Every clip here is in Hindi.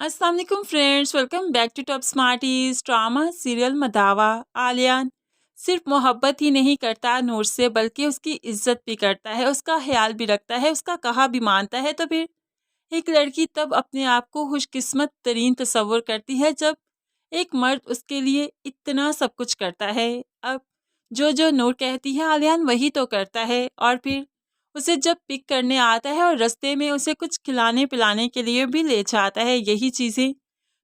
अस्सलाम वालेकुम friends, welcome back to top smarties. Drama serial Madawa. Aliyan सिर्फ मोहब्बत ही नहीं करता नूर से, बल्कि उसकी इज्जत भी करता है, उसका ख्याल भी रखता है, उसका कहा भी मानता है। तो फिर एक लड़की तब अपने आप को खुशकिस्मत तरीन तस्वुर करती है जब एक मर्द उसके लिए इतना सब कुछ करता है। अब जो जो नूर कहती है आलियान वही तो करता है। और फिर उसे जब पिक करने आता है और रास्ते में उसे कुछ खिलाने पिलाने के लिए भी ले जाता है, यही चीज़ें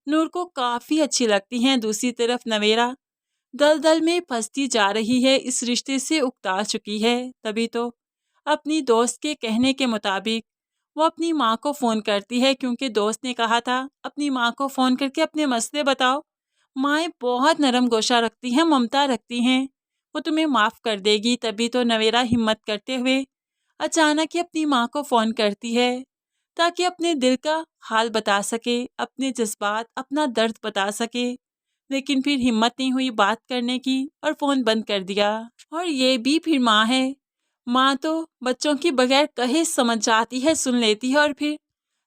नूर को काफ़ी अच्छी लगती हैं। दूसरी तरफ नवेरा दलदल में फंसती जा रही है, इस रिश्ते से उकता चुकी है। तभी तो अपनी दोस्त के कहने के मुताबिक वो अपनी माँ को फ़ोन करती है, क्योंकि दोस्त ने कहा था अपनी माँ को फ़ोन करके अपने मसले बताओ। माएँ बहुत नरम गोशा रखती हैं, ममता रखती हैं, वो तुम्हें माफ़ कर देगी। तभी तो नवेरा हिम्मत करते हुए अचानक ही अपनी माँ को फ़ोन करती है, ताकि अपने दिल का हाल बता सके, अपने जज्बात, अपना दर्द बता सके। लेकिन फिर हिम्मत नहीं हुई बात करने की और फ़ोन बंद कर दिया। और ये भी फिर माँ है। माँ तो बच्चों की बगैर कहे समझ जाती है, सुन लेती है। और फिर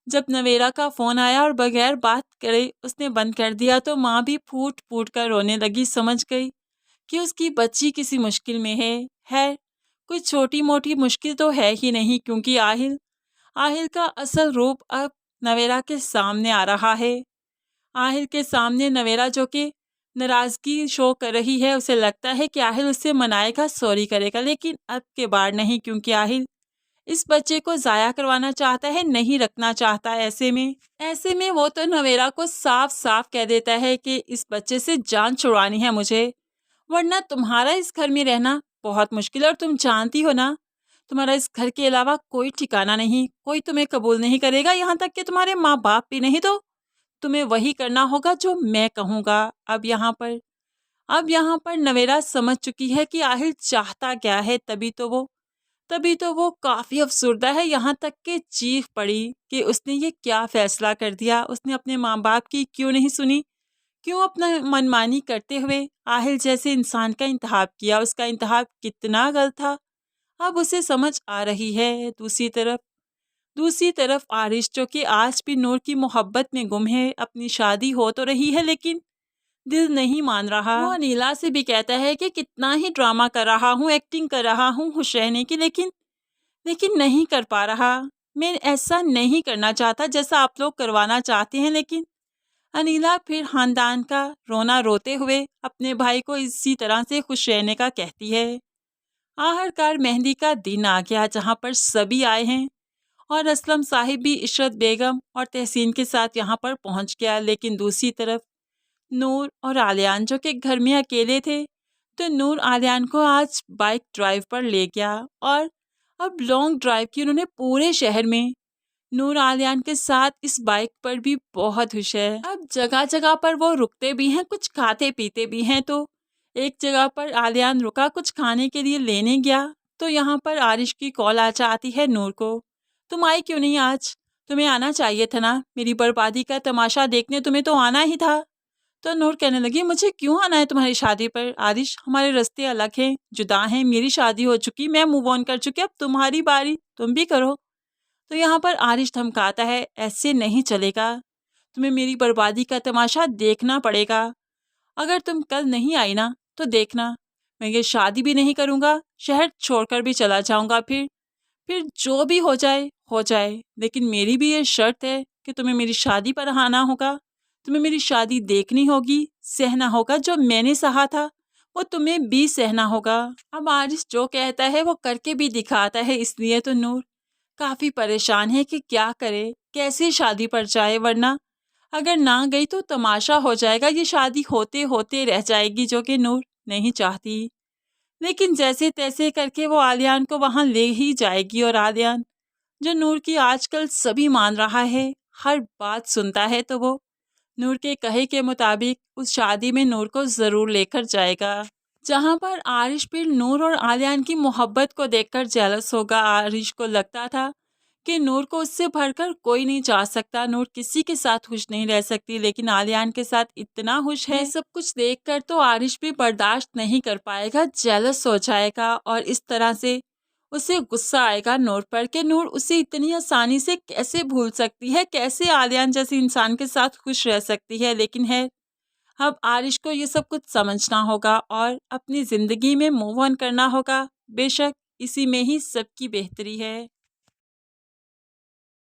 जब नवेरा का फ़ोन आया और बगैर बात करे उसने बंद कर दिया, तो माँ भी फूट फूट कर रोने लगी। समझ गई कि उसकी बच्ची किसी मुश्किल में है। कोई छोटी मोटी मुश्किल तो है ही नहीं, क्योंकि आहिल आहिल का असल रूप अब नवेरा के सामने आ रहा है। आहिल के सामने नवेरा जो कि नाराज़गी शो कर रही है, उसे लगता है कि आहिल उससे मनाएगा, सॉरी करेगा, लेकिन अब के बार नहीं, क्योंकि आहिल इस बच्चे को ज़ाया करवाना चाहता है, नहीं रखना चाहता। ऐसे में वो तो नवेरा को साफ साफ कह देता है कि इस बच्चे से जान छुड़वानी है मुझे, वरना तुम्हारा इस घर में रहना बहुत मुश्किल है। और तुम जानती हो ना, तुम्हारा इस घर के अलावा कोई ठिकाना नहीं, कोई तुम्हें कबूल नहीं करेगा, यहाँ तक कि तुम्हारे माँ बाप भी नहीं। तो तुम्हें वही करना होगा जो मैं कहूँगा। अब यहाँ पर नवेरा समझ चुकी है कि आहिल चाहता क्या है। तभी तो वो काफ़ी अफसुर्दा है, यहाँ तक कि चीख पड़ी कि उसने ये क्या फ़ैसला कर दिया। उसने अपने माँ बाप की क्यों नहीं सुनी, क्यों अपना मनमानी करते हुए आहिल जैसे इंसान का इंतखाब किया। उसका इंतखाब कितना गलत था, अब उसे समझ आ रही है। दूसरी तरफ आरिश, जो कि आज भी नूर की मोहब्बत में गुम है, अपनी शादी हो तो रही है लेकिन दिल नहीं मान रहा। वो अनीला से भी कहता है कि कितना ही ड्रामा कर रहा हूँ, एक्टिंग कर रहा हूँ खुश रहने की, लेकिन लेकिन नहीं कर पा रहा। मैं ऐसा नहीं करना चाहता जैसा आप लोग करवाना चाहते हैं। लेकिन अनीला फिर खानदान का रोना रोते हुए अपने भाई को इसी तरह से खुश रहने का कहती है। आखिरकार मेहंदी का दिन आ गया, जहाँ पर सभी आए हैं और असलम साहिब भी इशरत बेगम और तहसीन के साथ यहाँ पर पहुँच गया। लेकिन दूसरी तरफ नूर और आलियान जो कि घर में अकेले थे, तो नूर आलियान को आज बाइक ड्राइव पर ले गया और अब लॉन्ग ड्राइव की उन्होंने पूरे शहर में। नूर आलियान के साथ इस बाइक पर भी बहुत खुश है। अब जगह जगह पर वो रुकते भी हैं, कुछ खाते पीते भी हैं। तो एक जगह पर आलियान रुका, कुछ खाने के लिए लेने गया, तो यहाँ पर आरिश की कॉल आ जाती है नूर को। तुम आई क्यों नहीं आज? तुम्हें आना चाहिए था ना, मेरी बर्बादी का तमाशा देखने तुम्हें तो आना ही था। तो नूर कहने लगी, मुझे क्यों आना है तुम्हारी शादी पर? आरिश, हमारे रास्ते अलग हैं, जुदा हैं, मेरी शादी हो चुकी, मैं मूव ऑन कर चुकी, अब तुम्हारी बारी, तुम भी करो। तो यहाँ पर आरिश धमकाता है, ऐसे नहीं चलेगा, तुम्हें मेरी बर्बादी का तमाशा देखना पड़ेगा। अगर तुम कल नहीं आई ना, तो देखना, मैं ये शादी भी नहीं करूँगा, शहर छोड़कर भी चला जाऊँगा। फिर जो भी हो जाए, लेकिन मेरी भी ये शर्त है कि तुम्हें मेरी शादी पर आना होगा, तुम्हें मेरी शादी देखनी होगी, सहना होगा जो मैंने सहा था, वो तुम्हें भी सहना होगा। अब आरिश जो कहता है वो करके भी दिखाता है, इसलिए तो नूर काफ़ी परेशान है कि क्या करे, कैसे शादी पर जाए, वरना अगर ना गई तो तमाशा हो जाएगा, ये शादी होते होते रह जाएगी, जो कि नूर नहीं चाहती। लेकिन जैसे तैसे करके वो आलियान को वहाँ ले ही जाएगी। और आलियान, जो नूर की आजकल सभी मान रहा है, हर बात सुनता है, तो वो नूर के कहे के मुताबिक उस शादी में नूर को ज़रूर लेकर जाएगा। जहाँ पर आरिश फिर नूर और आलियान की मोहब्बत को देखकर जेलस होगा। आरिश को लगता था कि नूर को उससे भरकर कोई नहीं जा सकता, नूर किसी के साथ खुश नहीं रह सकती, लेकिन आलियान के साथ इतना खुश है। ये सब कुछ देखकर तो आरिश भी बर्दाश्त नहीं कर पाएगा, जेलस हो जाएगा और इस तरह से उसे गुस्सा आएगा नूर पर कि नूर उसे इतनी आसानी से कैसे भूल सकती है, कैसे आलियान जैसे इंसान के साथ खुश रह सकती है। लेकिन है, अब आरिश को ये सब कुछ समझना होगा और अपनी ज़िंदगी में मूव ऑन करना होगा। बेशक इसी में ही सबकी बेहतरी है।